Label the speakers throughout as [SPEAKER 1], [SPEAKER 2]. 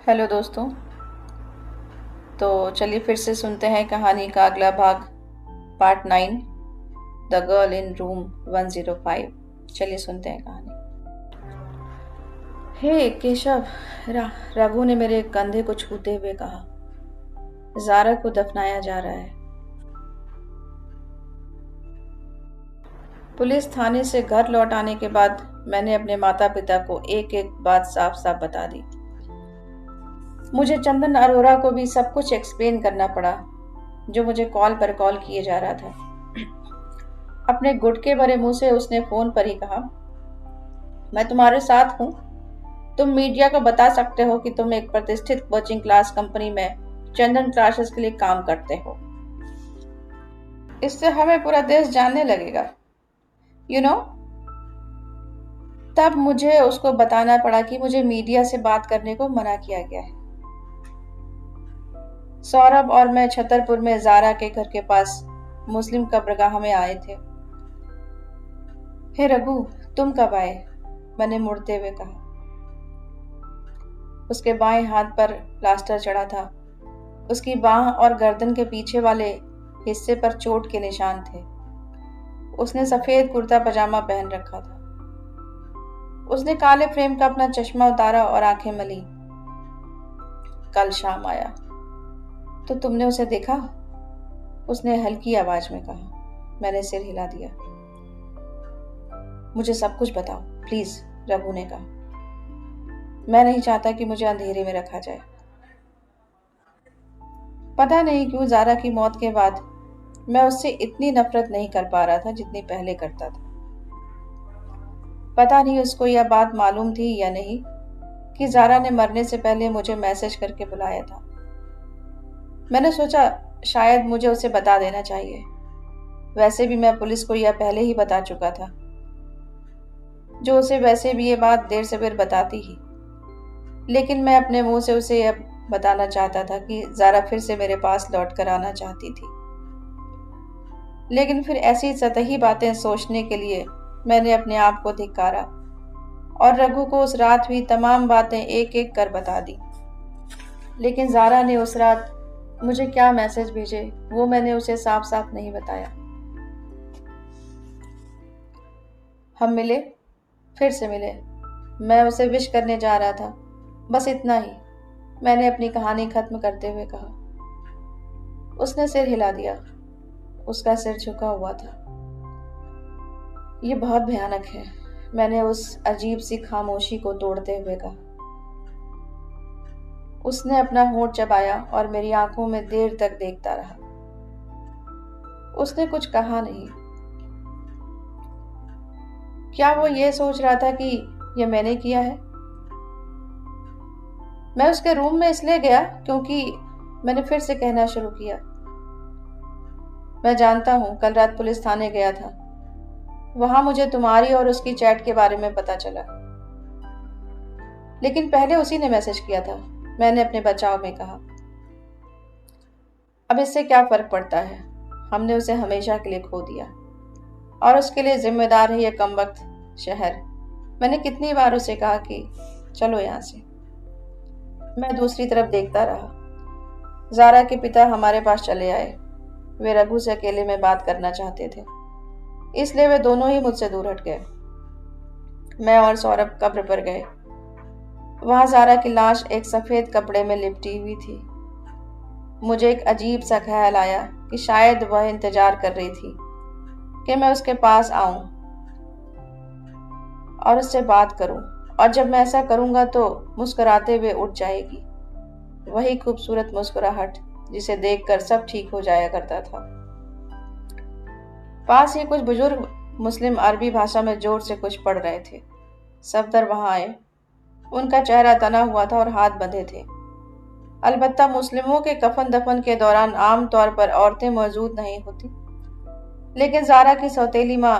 [SPEAKER 1] Hello दोस्तों। तो चलिए फिर से सुनते हैं कहानी का अगला भाग, part 9, the girl in room 105। चलिए सुनते हैं कहानी। हे केशव, रघु ने मेरे कंधे को छूते हुए कहा। जारा को दफनाया जा रहा है। पुलिस थाने से घर लौट आने के बाद मैंने अपने माता पिता को एक एक बात साफ साफ बता दी। मुझे चंदन अरोरा को भी सब कुछ एक्सप्लेन करना पड़ा जो मुझे कॉल पर कॉल किए जा रहा था। अपने गुटके भरे मुंह से उसने फोन पर ही कहा, मैं तुम्हारे साथ हूं। तुम मीडिया को बता सकते हो कि तुम एक प्रतिष्ठित कोचिंग क्लास कंपनी में चंदन क्लासेस के लिए काम करते हो। इससे हमें पूरा देश जानने लगेगा। यू नो तब मुझे उसको बताना पड़ा कि मुझे मीडिया से बात करने को मना किया गया है। सौरभ और मैं छतरपुर में जारा के घर के पास मुस्लिम कब्रगाह में आए थे। हे रघु, तुम कब आए? मैंने मुड़ते हुए कहा। उसके बाएं हाथ पर प्लास्टर चढ़ा था। उसकी बाह और गर्दन के पीछे वाले हिस्से पर चोट के निशान थे। उसने सफेद कुर्ता पजामा पहन रखा था। उसने काले फ्रेम का अपना चश्मा उतारा और आंखें मली। कल शाम आया तो तुमने उसे देखा? उसने हल्की आवाज में कहा। मैंने सिर हिला दिया। मुझे सब कुछ बताओ प्लीज, रघु ने कहा। मैं नहीं चाहता कि मुझे अंधेरे में रखा जाए। पता नहीं क्यों जारा की मौत के बाद मैं उससे इतनी नफरत नहीं कर पा रहा था जितनी पहले करता था। पता नहीं उसको यह बात मालूम थी या नहीं कि जारा ने मरने से पहले मुझे मैसेज करके बुलाया था। मैंने सोचा शायद मुझे उसे बता देना चाहिए। वैसे भी मैं पुलिस को यह पहले ही बता चुका था, जो उसे वैसे भी ये बात देर से देर बताती ही। लेकिन मैं अपने मुंह से उसे यह बताना चाहता था कि जारा फिर से मेरे पास लौट कर आना चाहती थी। लेकिन फिर ऐसी सतही बातें सोचने के लिए मैंने अपने आप को धिक्कारा और रघु को उस रात हुई तमाम बातें एक एक कर बता दी। लेकिन जारा ने उस रात मुझे क्या मैसेज भेजे वो मैंने उसे साफ साफ नहीं बताया। हम मिले, फिर से मिले। मैं उसे विश करने जा रहा था, बस इतना ही, मैंने अपनी कहानी खत्म करते हुए कहा। उसने सिर हिला दिया। उसका सिर झुका हुआ था। ये बहुत भयानक है, मैंने उस अजीब सी खामोशी को तोड़ते हुए कहा। उसने अपना होंठ चबाया और मेरी आंखों में देर तक देखता रहा। उसने कुछ कहा नहीं। क्या वो ये सोच रहा था कि यह मैंने किया है? मैं उसके रूम में इसलिए गया क्योंकि मैंने फिर से कहना शुरू किया, मैं जानता हूं कल रात पुलिस थाने गया था। वहां मुझे तुम्हारी और उसकी चैट के बारे में पता चला। लेकिन पहले उसी ने मैसेज किया था, मैंने अपने बचाव में कहा। अब इससे क्या फर्क पड़ता है? हमने उसे हमेशा के लिए खो दिया और उसके लिए जिम्मेदार है यह कमबख्त शहर। मैंने कितनी बार उसे कहा कि चलो यहां से। मैं दूसरी तरफ देखता रहा। जारा के पिता हमारे पास चले आए। वे रघु से अकेले में बात करना चाहते थे, इसलिए वे दोनों ही मुझसे दूर हट गए। मैं और सौरभ कब्र पर गए। वहां जारा की लाश एक सफेद कपड़े में लिपटी हुई थी। मुझे एक अजीब सा ख्याल आया कि शायद वह इंतजार कर रही थी कि मैं उसके पास आऊं और उससे बात करूं, और जब मैं ऐसा करूंगा तो मुस्कुराते हुए उठ जाएगी। वही खूबसूरत मुस्कुराहट जिसे देखकर सब ठीक हो जाया करता था। पास ही कुछ बुजुर्ग मुस्लिम अरबी भाषा में जोर से कुछ पढ़ रहे थे। सफदर वहां आए। उनका चेहरा तना हुआ था और हाथ बंधे थे। अलबत्ता मुस्लिमों के कफन दफन के दौरान आम तौर पर औरतें मौजूद नहीं होती, लेकिन जारा की सौतेली माँ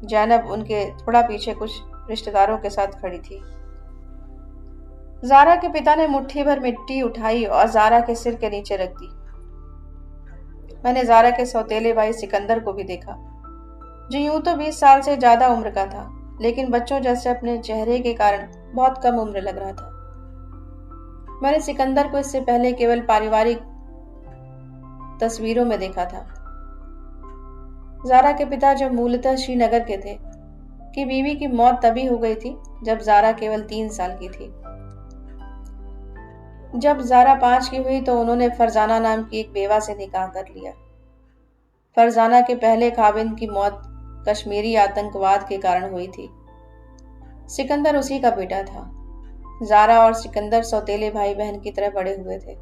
[SPEAKER 1] जैनब उनके थोड़ा पीछे कुछ रिश्तेदारों के साथ खड़ी थी। जारा के पिता ने मुट्ठी भर मिट्टी उठाई और जारा के सिर के नीचे रख दी। मैंने जारा के सौतेले भाई सिकंदर को भी देखा, जो यूं तो 20 साल से ज्यादा उम्र का था, लेकिन बच्चों जैसे अपने चेहरे के कारण बहुत कम उम्र लग रहा था। मैंने सिकंदर को इससे पहले केवल पारिवारिक तस्वीरों में देखा था। जारा के पिता, जो मूलतः श्रीनगर के थे, की बीवी की मौत तभी हो गई थी जब जारा केवल 3 साल की थी। जब जारा 5 की हुई तो उन्होंने फरजाना नाम की एक बेवा से निकाह कर लिया। फरजाना के पहले खाविंद की मौत कश्मीरी आतंकवाद के कारण हुई थी। सिकंदर उसी का बेटा था। जारा और सिकंदर सौतेले भाई बहन की तरह बड़े हुए थे।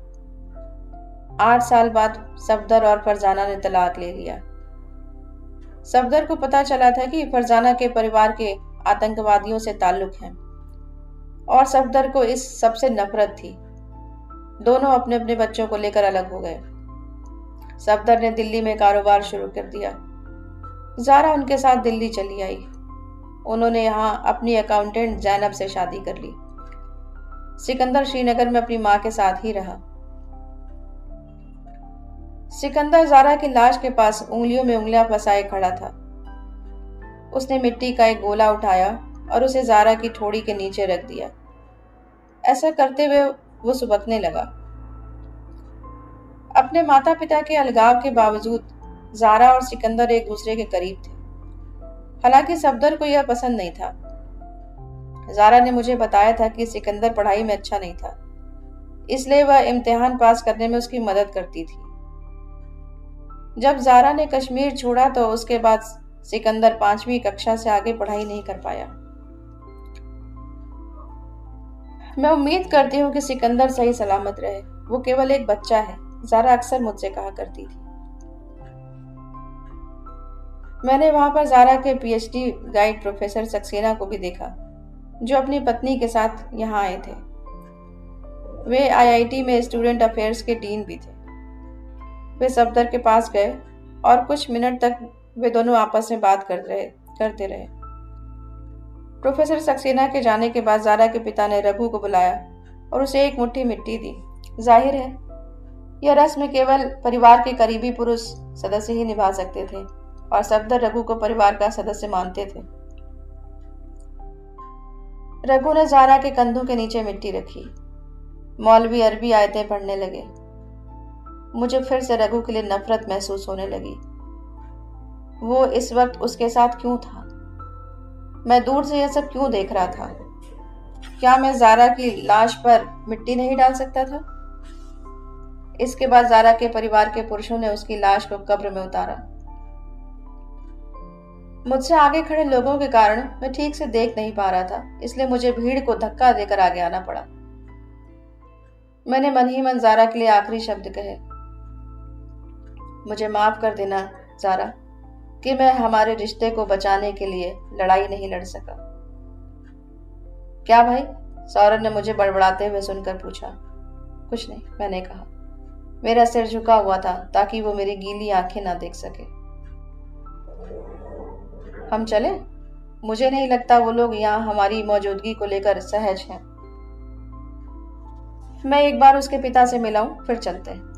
[SPEAKER 1] 8 साल बाद सफदर और फरजाना ने तलाक ले लिया। सफदर को पता चला था कि फरजाना के परिवार के आतंकवादियों से ताल्लुक है और सफदर को इस सबसे नफरत थी। दोनों अपने अपने बच्चों को लेकर अलग हो गए। सफदर ने दिल्ली में कारोबार शुरू कर दिया। जारा उनके साथ दिल्ली चली आई। उन्होंने यहाँ अपनी अकाउंटेंट जैनब से शादी कर ली। सिकंदर श्रीनगर में अपनी माँ के साथ ही रहा। सिकंदर जारा की लाश के पास उंगलियों में उंगलियां फंसाए खड़ा था। उसने मिट्टी का एक गोला उठाया और उसे जारा की ठोड़ी के नीचे रख दिया। ऐसा करते हुए वो सुबकने लगा। अपने माता पिता के अलगाव के बावजूद जारा और सिकंदर एक दूसरे के करीब थे। हालांकि सफदर को यह पसंद नहीं था। जारा ने मुझे बताया था कि सिकंदर पढ़ाई में अच्छा नहीं था, इसलिए वह इम्तिहान पास करने में उसकी मदद करती थी। जब जारा ने कश्मीर छोड़ा तो उसके बाद सिकंदर 5वीं कक्षा से आगे पढ़ाई नहीं कर पाया। मैं उम्मीद करती हूँ कि सिकंदर सही सलामत रहे। वो केवल एक बच्चा है, जारा अक्सर मुझसे कहा करती थी। मैंने वहां पर जारा के पीएचडी गाइड प्रोफेसर सक्सेना को भी देखा, जो अपनी पत्नी के साथ यहाँ आए थे। वे आईआईटी में स्टूडेंट अफेयर्स के डीन भी थे। वे सफदर के पास गए और कुछ मिनट तक वे दोनों आपस में बात करते रहे। प्रोफेसर सक्सेना के जाने के बाद जारा के पिता ने रघु को बुलाया और उसे एक मुट्ठी मिट्टी दी। जाहिर है, यह रस्म केवल परिवार के करीबी पुरुष सदस्य ही निभा सकते थे और सफदर रघु को परिवार का सदस्य मानते थे। रघु ने जारा के कंधों के नीचे मिट्टी रखी। मौलवी अरबी आयतें पढ़ने लगे। मुझे फिर से रघु के लिए नफरत महसूस होने लगी। वो इस वक्त उसके साथ क्यों था? मैं दूर से यह सब क्यों देख रहा था? क्या मैं जारा की लाश पर मिट्टी नहीं डाल सकता था? इसके बाद जारा के परिवार के पुरुषों ने उसकी लाश को कब्र में उतारा। मुझसे आगे खड़े लोगों के कारण मैं ठीक से देख नहीं पा रहा था, इसलिए मुझे भीड़ को धक्का देकर आगे आना पड़ा। मैंने मन ही मन जारा के लिए आखिरी शब्द कहे, मुझे माफ कर देना जारा कि मैं हमारे रिश्ते को बचाने के लिए लड़ाई नहीं लड़ सका। क्या भाई? सौरभ ने मुझे बड़बड़ाते हुए सुनकर पूछा। कुछ नहीं, मैंने कहा। मेरा सिर झुका हुआ था ताकि वो मेरी गीली आंखें ना देख सके। हम चले? मुझे नहीं लगता वो लोग यहाँ हमारी मौजूदगी को लेकर सहज हैं। मैं एक बार उसके पिता से मिला हूं, फिर चलते हैं।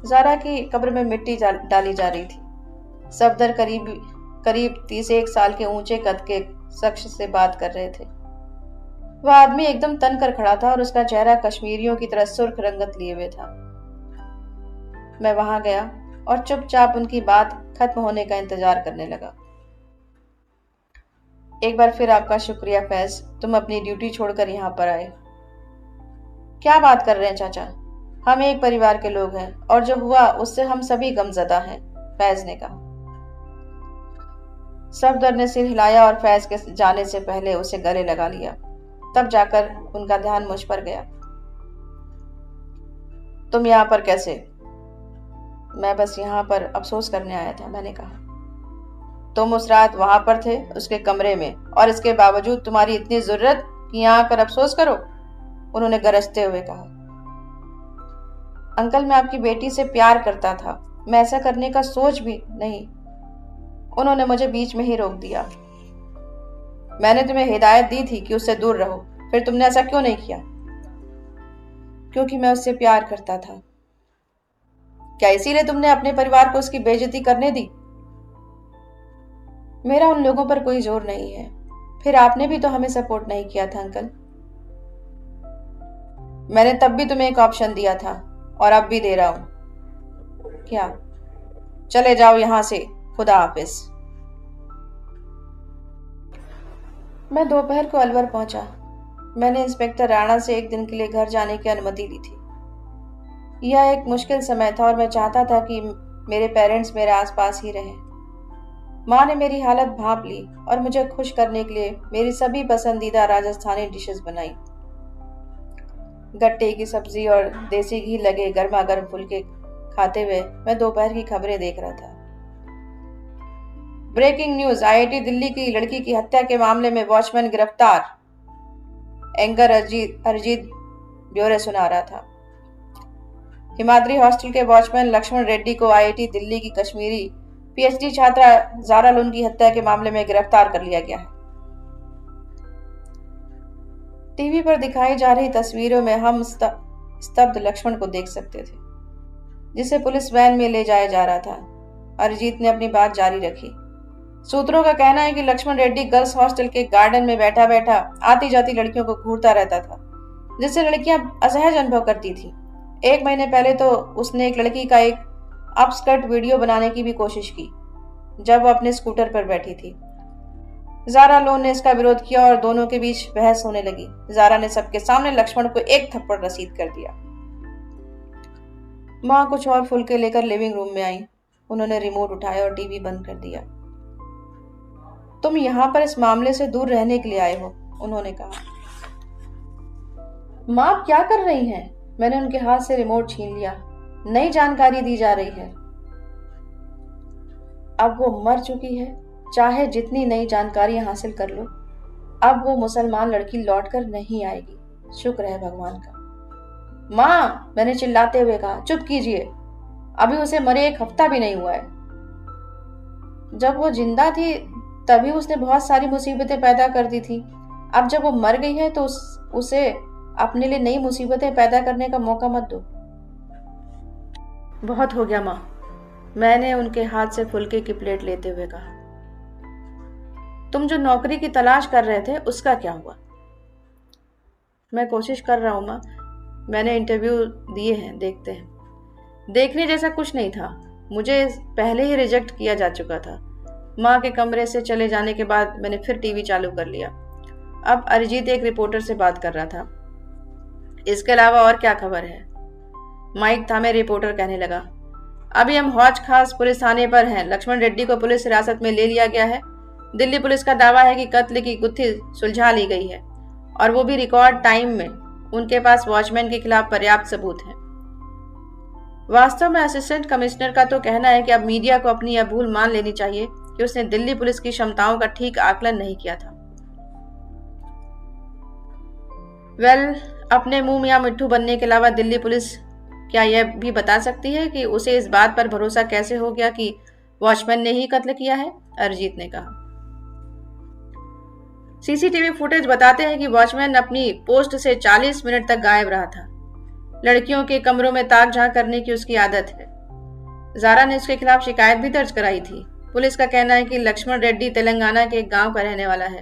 [SPEAKER 1] जारा की कब्र में मिट्टी डाली जा रही थी। सफदर करीब 31 साल के ऊंचे कद के शख्स से बात कर रहे थे। वह आदमी एकदम तन कर खड़ा था और उसका चेहरा कश्मीरियों की तरह सुर्ख रंगत लिए हुए था। मैं वहां गया और चुपचाप उनकी बात खत्म होने का इंतजार करने लगा। एक बार फिर आपका शुक्रिया फैज, तुम अपनी ड्यूटी छोड़कर यहाँ पर आए। क्या बात कर रहे हैं चाचा? हम एक परिवार के लोग हैं और जो हुआ उससे हम सभी गमजदा हैं, फैज ने कहा। सफदर ने सिर हिलाया और फैज के जाने से पहले उसे गले लगा लिया। तब जाकर उनका ध्यान मुझ पर गया। तुम यहाँ पर कैसे? मैं बस यहाँ पर अफसोस करने आया था, मैंने कहा। तुम उस रात वहां पर थे, उसके कमरे में, और इसके बावजूद तुम्हारी इतनी जरूरत कि यहाँ आकर अफसोस करो? उन्होंने गरजते हुए कहा। अंकल, मैं आपकी बेटी से प्यार करता था, मैं ऐसा करने का सोच भी नहीं। उन्होंने मुझे बीच में ही रोक दिया। मैंने तुम्हें हिदायत दी थी कि उससे दूर रहो, फिर तुमने ऐसा क्यों नहीं किया? क्योंकि मैं उससे प्यार करता था। क्या इसीलिए तुमने अपने परिवार को उसकी बेइज्जती करने दी? मेरा उन लोगों पर कोई जोर नहीं है। फिर आपने भी तो हमें सपोर्ट नहीं किया था अंकल। मैंने तब भी तुम्हें एक ऑप्शन दिया था और अब भी दे रहा हूं। क्या? चले जाओ यहां से। खुदा हाफिज। मैं दोपहर को अलवर पहुंचा। मैंने इंस्पेक्टर राणा से एक दिन के लिए घर जाने की अनुमति ली थी। यह एक मुश्किल समय था और मैं चाहता था कि मेरे पेरेंट्स मेरे आसपास ही रहे। माँ ने मेरी हालत भांप ली और मुझे खुश करने के लिए मेरी सभी पसंदीदा राजस्थानी डिशेस बनाई। गट्टे की सब्जी और देसी घी लगे गर्मा गर्म फुलके खाते हुए मैं दोपहर की खबरें देख रहा था। ब्रेकिंग न्यूज, आईआईटी दिल्ली की लड़की की हत्या के मामले में वॉचमैन गिरफ्तार। एंकर अरिजीत ब्यौरे सुना रहा था। हिमाद्री हॉस्टल के वॉचमैन लक्ष्मण रेड्डी को आईआईटी दिल्ली की कश्मीरी पीएचडी छात्रा जारा लून की हत्या के मामले में गिरफ्तार कर लिया गया है। टीवी पर दिखाई जा रही तस्वीरों में हम स्तब्ध लक्ष्मण को देख सकते थे, जिसे पुलिस वैन में ले जाया जा रहा था। अरिजीत ने अपनी बात जारी रखी। सूत्रों का कहना है कि लक्ष्मण रेड्डी गर्ल्स हॉस्टल के गार्डन में बैठा बैठा आती जाती लड़कियों को घूरता रहता था, जिससे लड़कियां असहज अनुभव करती थी। 1 महीने पहले तो उसने एक लड़की का एक अपस्कर्ट वीडियो बनाने की भी कोशिश की, जब वो अपने स्कूटर पर बैठी थी। जारा लोन ने इसका विरोध किया और दोनों के बीच बहस होने लगी। जारा ने सबके सामने लक्ष्मण को एक थप्पड़ रसीद कर दिया। माँ कुछ और फुलके लेकर लिविंग रूम में आई। उन्होंने रिमोट उठाया और टीवी बंद कर दिया। तुम यहाँ पर इस मामले से दूर रहने के लिए आए हो, उन्होंने कहा। माँ आप क्या कर रही हैं? मैंने उनके हाथ से रिमोट छीन लिया। नई जानकारी दी जा रही है। अब वो मर चुकी है, चाहे जितनी नई जानकारी हासिल कर लो, अब वो मुसलमान लड़की लौटकर नहीं आएगी। शुक्र है भगवान का। माँ, मैंने चिल्लाते हुए कहा, चुप कीजिए। अभी उसे मरे 1 हफ्ता भी नहीं हुआ है। जब वो जिंदा थी तभी उसने बहुत सारी मुसीबतें पैदा कर दी थी। अब जब वो मर गई है तो उसे अपने लिए नई मुसीबतें पैदा करने का मौका मत दो। बहुत हो गया माँ, मैंने उनके हाथ से फुलके की प्लेट लेते हुए कहा। तुम जो नौकरी की तलाश कर रहे थे उसका क्या हुआ? मैं कोशिश कर रहा हूं माँ, मैंने इंटरव्यू दिए हैं, देखते हैं। देखने जैसा कुछ नहीं था, मुझे पहले ही रिजेक्ट किया जा चुका था। माँ के कमरे से चले जाने के बाद मैंने फिर टीवी चालू कर लिया। अब अरिजीत एक रिपोर्टर से बात कर रहा था। इसके अलावा और क्या खबर है? माइक थामे रिपोर्टर कहने लगा। अभी हम हौज खास पुलिस थाने पर हैं। लक्ष्मण रेड्डी को पुलिस हिरासत में ले लिया गया है। दिल्ली पुलिस का दावा है कि कत्ल की गुत्थी सुलझा ली गई है और वो भी रिकॉर्ड टाइम में। उनके पास वॉचमैन के खिलाफ पर्याप्त सबूत हैं। वास्तव में असिस्टेंट कमिश्नर का तो कहना है कि अब मीडिया को अपनी यह भूल मान लेनी चाहिए कि उसने दिल्ली पुलिस की क्षमताओं का ठीक आकलन नहीं किया था। अपने मुंह मियां मिट्ठू बनने के अलावा दिल्ली पुलिस क्या यह भी बता सकती है कि उसे इस बात पर भरोसा कैसे हो गया कि वॉचमैन ने ही कत्ल किया है? अरिजीत ने कहा। सीसीटीवी फुटेज बताते हैं कि वॉचमैन अपनी पोस्ट से 40 मिनट तक गायब रहा था। लड़कियों के कमरों में ताक झांक करने की उसकी आदत है। जारा ने उसके खिलाफ शिकायत भी दर्ज कराई थी। पुलिस का कहना है कि लक्ष्मण रेड्डी तेलंगाना के एक गांव का रहने वाला है,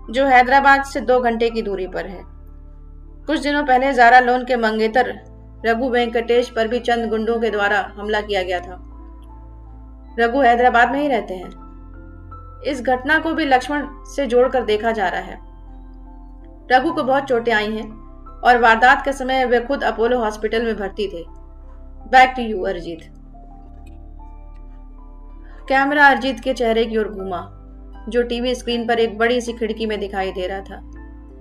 [SPEAKER 1] जो हैदराबाद से 2 घंटे की दूरी पर है। कुछ दिनों पहले जारा लोन के मंगेतर रघु वेंकटेश पर भी चंद गुंडों के द्वारा हमला किया गया था। रघु हैदराबाद में ही रहते हैं। इस घटना को भी लक्ष्मण से जोड़कर देखा जा रहा है। रघु को बहुत चोटें आई हैं और वारदात के समय वे खुद अपोलो हॉस्पिटल में भर्ती थे। Back to you Arijit. Camera Arijit के चेहरे की ओर घूमा, जो टीवी स्क्रीन पर एक बड़ी सी खिड़की में दिखाई दे रहा था।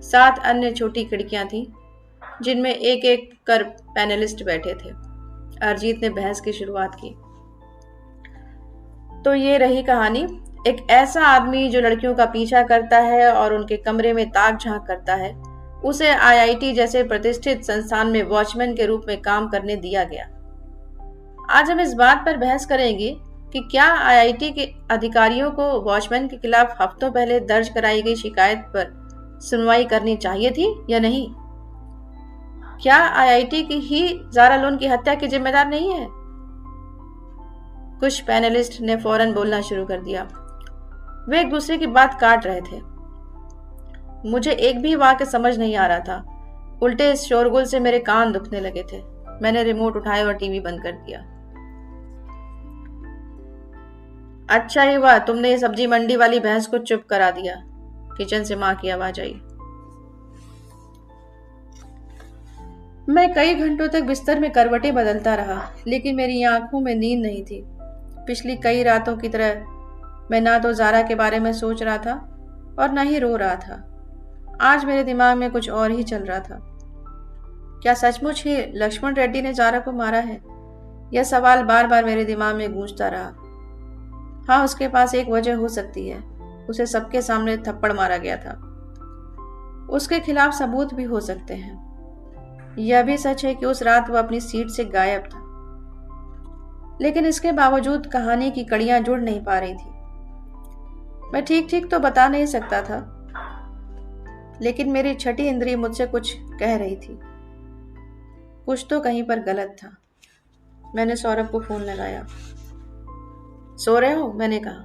[SPEAKER 1] 7 अन्य छोटी खिड़कियां थीं, जिनमें एक एक कर पैनलिस्ट बैठे थे। अरिजीत ने बहस की शुरुआत की। तो ये रही कहानी। एक ऐसा आदमी जो लड़कियों का पीछा करता है और उनके कमरे में ताक झांक करता है, उसे आईआईटी जैसे प्रतिष्ठित संस्थान में वॉचमैन के रूप में काम करने दिया गया। आज हम इस बात पर बहस करेंगे कि क्या आईआईटी के अधिकारियों को वॉचमैन के खिलाफ हफ्तों पहले दर्ज कराई गई शिकायत पर सुनवाई करनी चाहिए थी या नहीं। क्या आईआईटी की ही जारा लोन की हत्या के जिम्मेदार नहीं है? कुछ पैनलिस्ट ने फौरन बोलना शुरू कर दिया। वे एक दूसरे की बात काट रहे थे। मुझे एक भी वाक्य समझ नहीं आ रहा था। उल्टे इस शोरगुल से मेरे कान दुखने लगे थे। मैंने रिमोट उठाया और टीवी बंद कर दिया। अच्छा ही हुआ तुमने ये सब्जी मंडी वाली भैंस को चुप करा दिया। किचन से माँ की आवाज आई। मैं कई घंटों तक बिस्तर में करवटें बदलता रहा, लेकिन मेरी आंखों में नींद नहीं थी। पिछली कई रातों की तरह मैं ना तो जारा के बारे में सोच रहा था और ना ही रो रहा था। आज मेरे दिमाग में कुछ और ही चल रहा था। क्या सचमुच ही लक्ष्मण रेड्डी ने जारा को मारा है? यह सवाल बार बार मेरे दिमाग में गूंजता रहा। हाँ, उसके पास एक वजह हो सकती है। उसे सबके सामने थप्पड़ मारा गया था। उसके खिलाफ सबूत भी हो सकते हैं। यह भी सच है कि उस रात वह अपनी सीट से गायब था। लेकिन इसके बावजूद कहानी की कड़ियां जुड़ नहीं पा रही थी। मैं ठीक ठीक तो बता नहीं सकता था, लेकिन मेरी छठी इंद्रिय मुझसे कुछ कह रही थी। कुछ तो कहीं पर गलत था। मैंने सौरभ को फोन लगाया। सो रहे हो? मैंने कहा।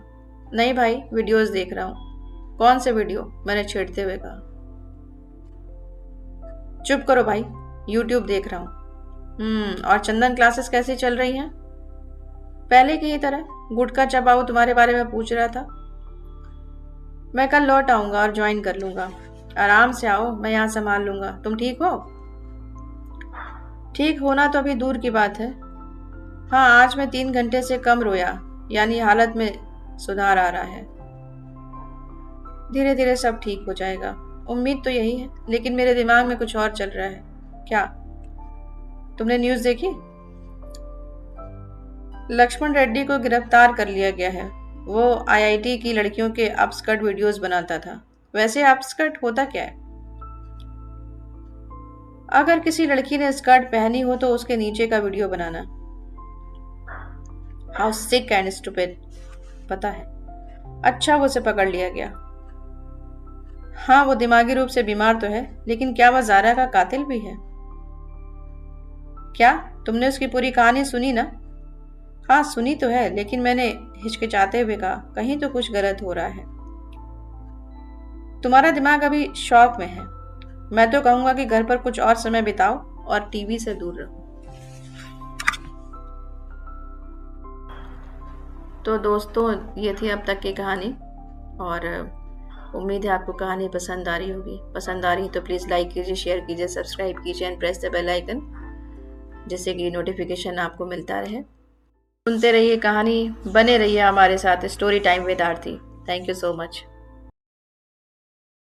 [SPEAKER 1] नहीं भाई, वीडियोस देख रहा हूं। कौन से वीडियो? मैंने छेड़ते हुए कहा। चुप करो भाई, यूट्यूब देख रहा हूं। और चंदन क्लासेस कैसी चल रही हैं? पहले की ही तरह। गुटखा चबाऊ तुम्हारे बारे में पूछ रहा था। मैं कल लौट आऊंगा और ज्वाइन कर लूंगा। आराम से आओ, मैं यहाँ संभाल लूंगा। तुम ठीक हो? ठीक होना तो अभी दूर की बात है। हाँ, आज मैं 3 घंटे से कम रोया, यानी हालत में सुधार आ रहा है। धीरे धीरे सब ठीक हो जाएगा, उम्मीद तो यही है। लेकिन मेरे दिमाग में कुछ और चल रहा है। क्या? तुमने न्यूज़ देखी? लक्ष्मण रेड्डी को गिरफ्तार कर लिया गया है। वो आईआईटी की लड़कियों के अपस्कर्ट वीडियोस बनाता था। वैसे अपस्कर्ट होता क्या है? अगर किसी लड़की ने स्कर्ट पहनी हो तो उसके नीचे का video banana. How sick and stupid, पता है। अच्छा, वो उसे पकड़ लिया गया। हाँ, वो दिमागी रूप से बीमार तो है, लेकिन क्या वह जारा का कातिल भी है? क्या तुमने उसकी पूरी कहानी सुनी ना? हाँ, सुनी तो है, लेकिन मैंने हिचकिचाते हुए कहा, कहीं तो कुछ गलत हो रहा है। तुम्हारा दिमाग अभी शॉक में है। मैं तो कहूंगा कि घर पर कुछ और समय बिताओ और टीवी से दूर रहो। तो दोस्तों, ये थी अब तक की कहानी, और उम्मीद है आपको कहानी पसंद आ रही होगी। पसंद आ रही तो प्लीज़ लाइक कीजिए, शेयर कीजिए, सब्सक्राइब कीजिए and press the bell icon, जिससे कि नोटिफिकेशन आपको मिलता रहे। सुनते रहिए कहानी, बने रहिए हमारे साथ। Story time with Aarti. Thank you so much.